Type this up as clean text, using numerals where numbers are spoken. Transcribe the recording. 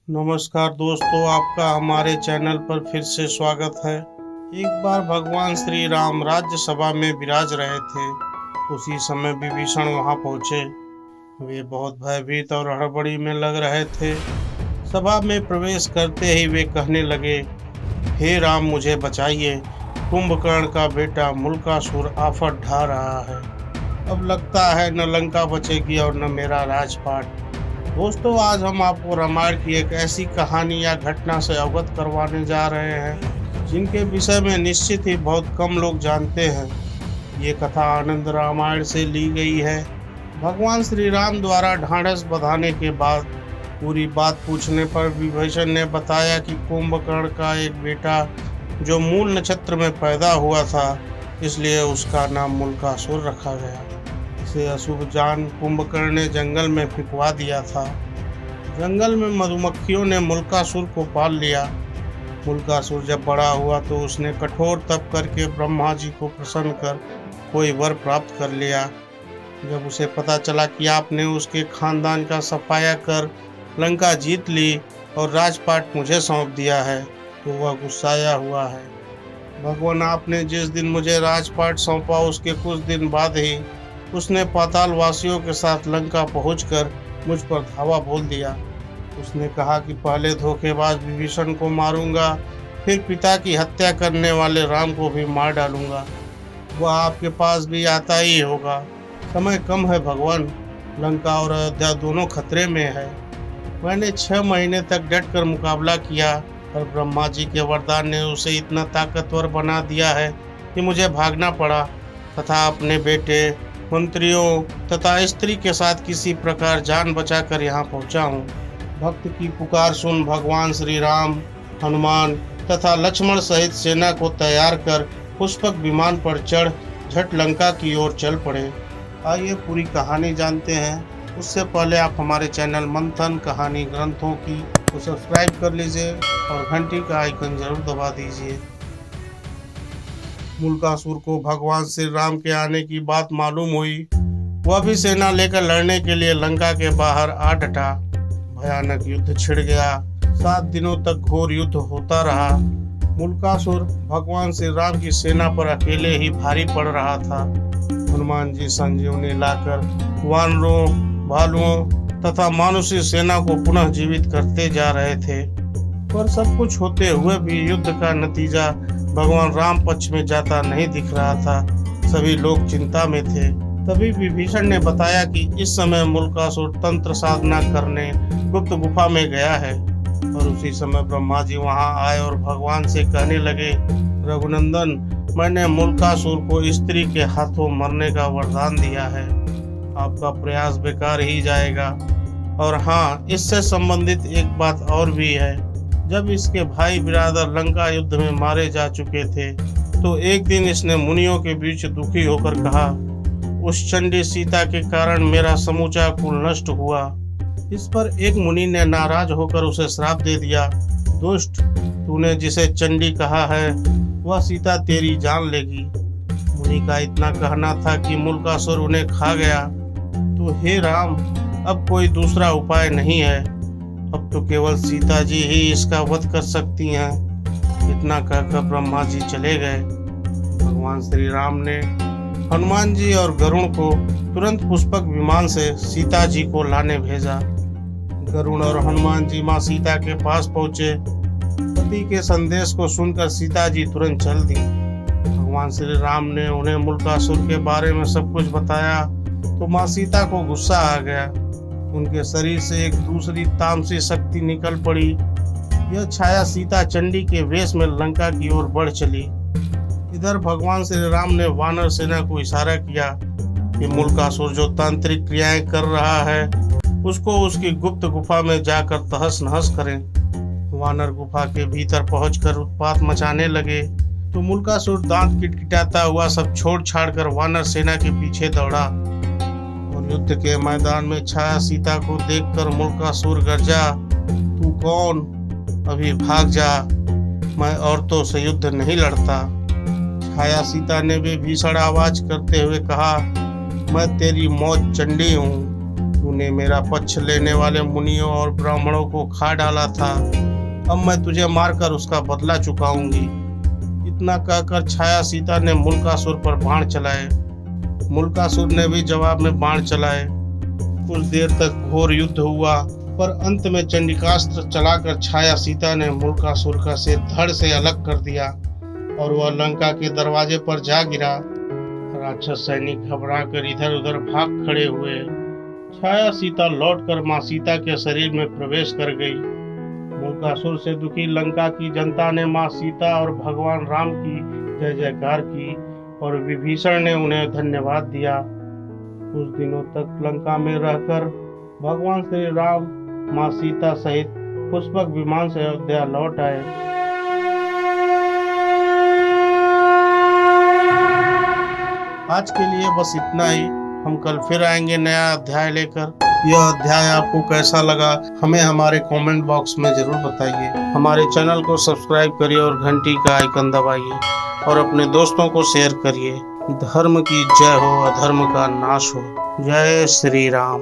नमस्कार दोस्तों, आपका हमारे चैनल पर फिर से स्वागत है। एक बार भगवान श्री राम राज्यसभा में विराज रहे थे। उसी समय विभीषण वहां पहुंचे। वे बहुत भयभीत और हड़बड़ी में लग रहे थे। सभा में प्रवेश करते ही वे कहने लगे, हे राम, मुझे बचाइए। कुंभकर्ण का बेटा मूलकासुर आफत ढा रहा है। अब लगता है न लंका बचेगी और न मेरा राजपाट। दोस्तों, आज हम आपको रामायण की एक ऐसी कहानी या घटना से अवगत करवाने जा रहे हैं जिनके विषय में निश्चित ही बहुत कम लोग जानते हैं। ये कथा आनंद रामायण से ली गई है। भगवान श्री राम द्वारा ढाढ़स बंधाने के बाद पूरी बात पूछने पर विभीषण ने बताया कि कुंभकर्ण का एक बेटा जो मूल नक्षत्र में पैदा हुआ था, इसलिए उसका नाम मूलकासुर रखा गया। इसे अशुभ जान कुंभकर्ण ने जंगल में फेंकवा दिया था। जंगल में मधुमक्खियों ने मूलकासुर को पाल लिया। मूलकासुर जब बड़ा हुआ तो उसने कठोर तप करके ब्रह्मा जी को प्रसन्न कर कोई वर प्राप्त कर लिया। जब उसे पता चला कि आपने उसके खानदान का सफाया कर लंका जीत ली और राजपाट मुझे सौंप दिया है, तो वह गुस्साया हुआ है। भगवान, आपने जिस दिन मुझे राजपाट सौंपा उसके कुछ दिन बाद ही उसने पाताल वासियों के साथ लंका पहुंचकर मुझ पर धावा बोल दिया। उसने कहा कि पहले धोखेबाज विभीषण को मारूंगा, फिर पिता की हत्या करने वाले राम को भी मार डालूंगा। वह आपके पास भी आता ही होगा। समय कम है भगवान, लंका और अयोध्या दोनों खतरे में है। मैंने 6 महीने तक डट कर मुकाबला किया, पर ब्रह्मा जी के वरदान ने उसे इतना ताकतवर बना दिया है कि मुझे भागना पड़ा तथा अपने बेटे, मंत्रियों तथा स्त्री के साथ किसी प्रकार जान बचाकर यहाँ पहुँचा हूँ। भक्त की पुकार सुन भगवान श्री राम, हनुमान तथा लक्ष्मण सहित सेना को तैयार कर पुष्पक विमान पर चढ़ झट लंका की ओर चल पड़े। आइए पूरी कहानी जानते हैं। उससे पहले आप हमारे चैनल मंथन कहानी ग्रंथों की को सब्सक्राइब कर लीजिए और घंटी का आइकन जरूर दबा दीजिए। मूलकासुर को भगवान श्री राम के आने की बात मालूम हुई। वह भी सेना लेकर लड़ने के लिए लंका के बाहर आ डटा। भयानक युद्ध छिड़ गया। 7 दिनों तक घोर युद्ध होता रहा। मूलकासुर भगवान श्री राम की सेना पर अकेले ही भारी पड़ रहा था। हनुमान जी संजीवनी लाकर वानरों, भालुओं तथा मानुषी सेना को पुनः जीवित करते जा रहे थे, पर सब कुछ होते हुए भी युद्ध का नतीजा भगवान राम पक्ष में जाता नहीं दिख रहा था। सभी लोग चिंता में थे। तभी विभीषण ने बताया कि इस समय मूलकासुर तंत्र साधना करने गुप्त गुफा में गया है। और उसी समय ब्रह्मा जी वहां आए और भगवान से कहने लगे, रघुनंदन, मैंने मूलकासुर को स्त्री के हाथों मरने का वरदान दिया है। आपका प्रयास बेकार ही जाएगा। और हाँ, इससे संबंधित एक बात और भी है। जब इसके भाई बिरादर लंका युद्ध में मारे जा चुके थे, तो एक दिन इसने मुनियों के बीच दुखी होकर कहा, उस चंडी सीता के कारण मेरा समूचा कुल नष्ट हुआ। इस पर एक मुनि ने नाराज होकर उसे श्राप दे दिया, दुष्ट, तूने जिसे चंडी कहा है वह सीता तेरी जान लेगी। मुनि का इतना कहना था कि मूलकासुर उन्हें खा गया। तो हे राम, अब कोई दूसरा उपाय नहीं है। अब तो केवल सीता जी ही इसका वध कर सकती हैं। इतना कहकर ब्रह्मा जी चले गए। भगवान श्री राम ने हनुमान जी और गरुण को तुरंत पुष्पक विमान से सीता जी को लाने भेजा। गरुण और हनुमान जी माँ सीता के पास पहुँचे। पति के संदेश को सुनकर सीता जी तुरंत चल दी। भगवान श्री राम ने उन्हें मूलकासुर के बारे में सब कुछ बताया तो माँ सीता को गुस्सा आ गया। उनके शरीर से एक दूसरी तामसी शक्ति निकल पड़ी। यह छाया सीता चंडी के वेश में लंका की ओर बढ़ चली। इधर भगवान श्री राम ने वानर सेना को इशारा किया कि मूलकासुर जो तांत्रिक क्रियाएं कर रहा है उसको उसकी गुप्त गुफा में जाकर तहस नहस करें। वानर गुफा के भीतर पहुंचकर उत्पात मचाने लगे तो मूलकासुर दांत किटकिटाता हुआ सब छोड़ छाड़ कर वानर सेना के पीछे दौड़ा। और युद्ध के मैदान में छाया सीता को देखकर मूलकासुर गरजा, तू कौन? अभी भाग जा, मैं औरतों से युद्ध नहीं लड़ता। छाया सीता ने भी भीषण आवाज करते हुए कहा, मैं तेरी मौत चंडी हूँ। तूने मेरा पक्ष लेने वाले मुनियों और ब्राह्मणों को खा डाला था, अब मैं तुझे मारकर उसका बदला चुकाऊंगी। इतना कहकर छाया सीता ने मुल्कासुर पर बाण चलाए। मुल्कासुर ने भी जवाब में बाण चलाए। कुछ देर तक घोर युद्ध हुआ, पर अंत में चंडिकास्त्र चलाकर छाया सीता ने मुल्कासुर का सिर धड़ से अलग कर दिया और वह लंका के दरवाजे पर जा गिरा। राक्षस सैनिक घबराकर इधर उधर भाग खड़े हुए। छाया सीता लौटकर मां सीता के शरीर में प्रवेश कर गई। मुल्कासुर से दुखी लंका की जनता ने मां सीता और भगवान राम की जय जयकार की और विभीषण ने उन्हें धन्यवाद दिया। कुछ दिनों तक लंका में रहकर भगवान श्री राम मां सीता सहित पुष्पक विमान से अयोध्या लौट आए। आज के लिए बस इतना ही। हम कल फिर आएंगे नया अध्याय लेकर। यह अध्याय आपको कैसा लगा हमें हमारे कमेंट बॉक्स में जरूर बताइए। हमारे चैनल को सब्सक्राइब करिए और घंटी का आइकन दबाइए और अपने दोस्तों को शेयर करिए। धर्म की जय हो, अधर्म का नाश हो। जय श्री राम।